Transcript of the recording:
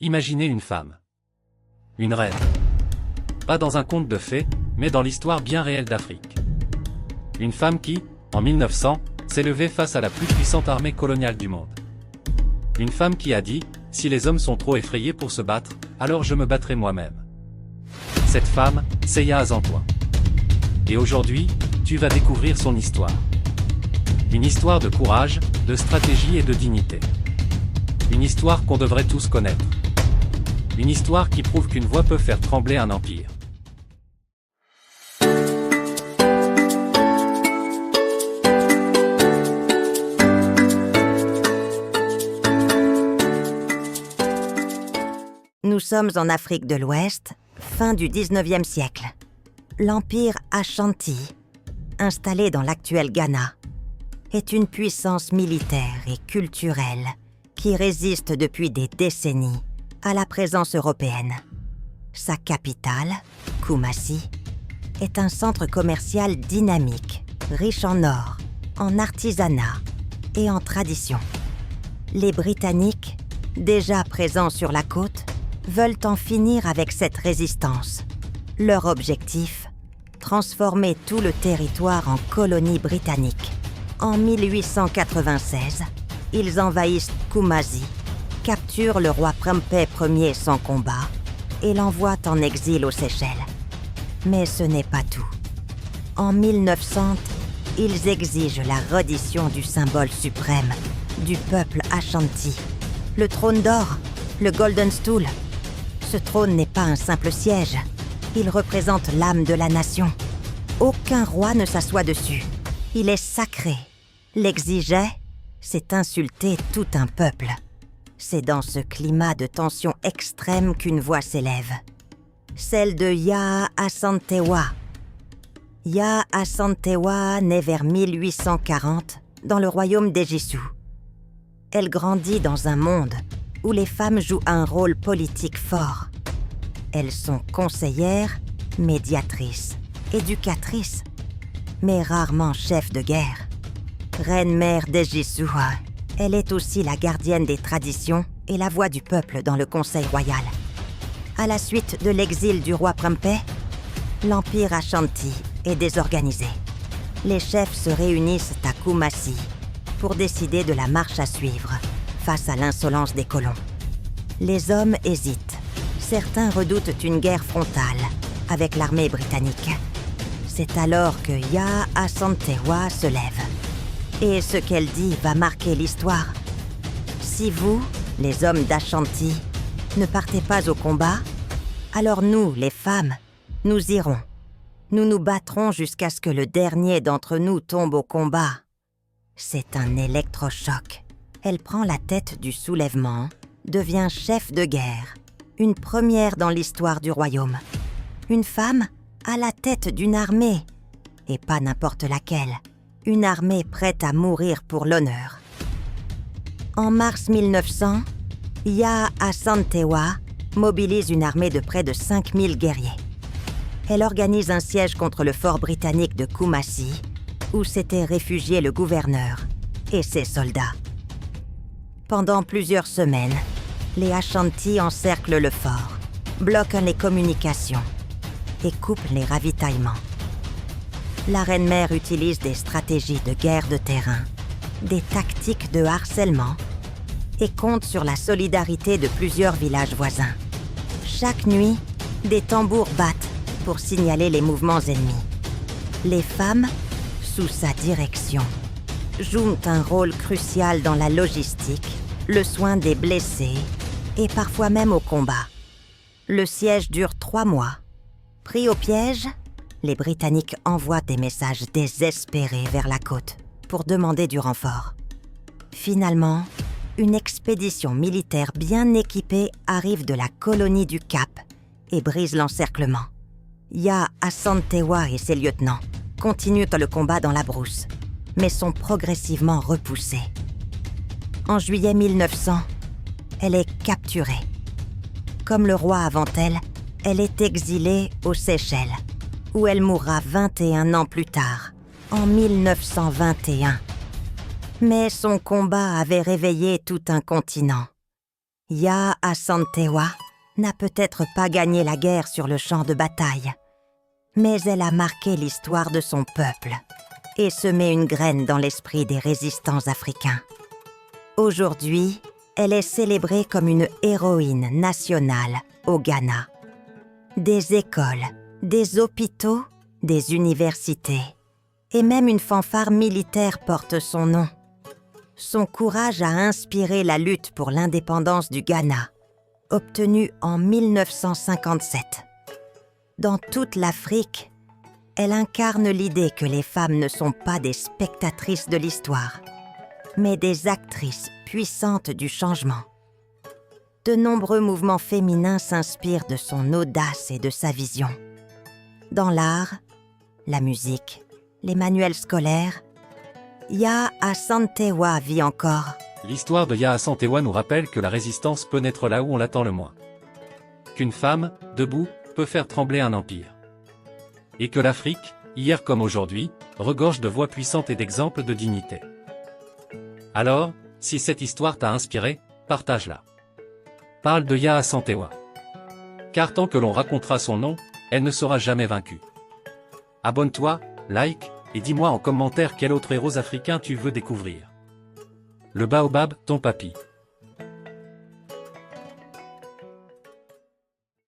Imaginez une femme. Une reine. Pas dans un conte de fées, mais dans l'histoire bien réelle d'Afrique. Une femme qui, en 1900, s'est levée face à la plus puissante armée coloniale du monde. Une femme qui a dit, si les hommes sont trop effrayés pour se battre, alors je me battrai moi-même. Cette femme, c'est Yaa Asantewaa. Et aujourd'hui, tu vas découvrir son histoire. Une histoire de courage, de stratégie et de dignité. Une histoire qu'on devrait tous connaître. Une histoire qui prouve qu'une voix peut faire trembler un empire. Nous sommes en Afrique de l'Ouest, fin du 19e siècle. L'empire Ashanti, installé dans l'actuel Ghana, est une puissance militaire et culturelle qui résiste depuis des décennies à la présence européenne. Sa capitale, Kumasi, est un centre commercial dynamique, riche en or, en artisanat et en tradition. Les Britanniques, déjà présents sur la côte, veulent en finir avec cette résistance. Leur objectif, transformer tout le territoire en colonie britannique. En 1896, ils envahissent Kumasi, capturent le roi Prempeh Ier sans combat et l'envoient en exil aux Seychelles. Mais ce n'est pas tout. En 1900, ils exigent la reddition du symbole suprême du peuple Ashanti, le trône d'or, le Golden Stool. Ce trône n'est pas un simple siège, il représente l'âme de la nation. Aucun roi ne s'assoit dessus, il est sacré. L'exiger, c'est insulter tout un peuple. C'est dans ce climat de tension extrême qu'une voix s'élève. Celle de Yaa Asantewaa. Yaa Asantewaa naît vers 1840 dans le royaume d'Ejisu. Elle grandit dans un monde où les femmes jouent un rôle politique fort. Elles sont conseillères, médiatrices, éducatrices, mais rarement chefs de guerre. Reine-mère d'Ejisu, elle est aussi la gardienne des traditions et la voix du peuple dans le conseil royal. À la suite de l'exil du roi Prempeh, l'empire Ashanti est désorganisé. Les chefs se réunissent à Kumasi pour décider de la marche à suivre face à l'insolence des colons. Les hommes hésitent. Certains redoutent une guerre frontale avec l'armée britannique. C'est alors que Yaa Asantewaa se lève. Et ce qu'elle dit va marquer l'histoire. Si vous, les hommes d'Ashanti, ne partez pas au combat, alors nous, les femmes, nous irons. Nous nous battrons jusqu'à ce que le dernier d'entre nous tombe au combat. C'est un électrochoc. Elle prend la tête du soulèvement, devient chef de guerre, une première dans l'histoire du royaume. Une femme à la tête d'une armée, et pas n'importe laquelle, une armée prête à mourir pour l'honneur. En mars 1900, Yaa Asantewaa mobilise une armée de près de 5000 guerriers. Elle organise un siège contre le fort britannique de Kumasi, où s'était réfugié le gouverneur et ses soldats. Pendant plusieurs semaines, les Ashanti encerclent le fort, bloquent les communications et coupent les ravitaillements. La reine-mère utilise des stratégies de guerre de terrain, des tactiques de harcèlement et compte sur la solidarité de plusieurs villages voisins. Chaque nuit, des tambours battent pour signaler les mouvements ennemis. Les femmes, sous sa direction, jouent un rôle crucial dans la logistique, le soin des blessés et parfois même au combat. Le siège dure 3 mois. Pris au piège, les Britanniques envoient des messages désespérés vers la côte pour demander du renfort. Finalement, une expédition militaire bien équipée arrive de la colonie du Cap et brise l'encerclement. Yaa Asantewaa et ses lieutenants continuent le combat dans la brousse, mais sont progressivement repoussés. En juillet 1900, elle est capturée. Comme le roi avant elle, elle est exilée aux Seychelles, où elle mourra 21 ans plus tard, en 1921. Mais son combat avait réveillé tout un continent. Yaa Asantewaa n'a peut-être pas gagné la guerre sur le champ de bataille, mais elle a marqué l'histoire de son peuple et semé une graine dans l'esprit des résistants africains. Aujourd'hui, elle est célébrée comme une héroïne nationale au Ghana. Des écoles, des hôpitaux, des universités et même une fanfare militaire porte son nom. Son courage a inspiré la lutte pour l'indépendance du Ghana, obtenue en 1957. Dans toute l'Afrique, elle incarne l'idée que les femmes ne sont pas des spectatrices de l'histoire, mais des actrices puissantes du changement. De nombreux mouvements féminins s'inspirent de son audace et de sa vision. Dans l'art, la musique, les manuels scolaires, Yaa Asantewaa vit encore. L'histoire de Yaa Asantewaa nous rappelle que la résistance peut naître là où on l'attend le moins. Qu'une femme, debout, peut faire trembler un empire. Et que l'Afrique, hier comme aujourd'hui, regorge de voix puissantes et d'exemples de dignité. Alors, si cette histoire t'a inspiré, partage-la. Parle de Yaa Asantewaa. Car tant que l'on racontera son nom, elle ne sera jamais vaincue. Abonne-toi, like, et dis-moi en commentaire quel autre héros africain tu veux découvrir. Le baobab, ton papy.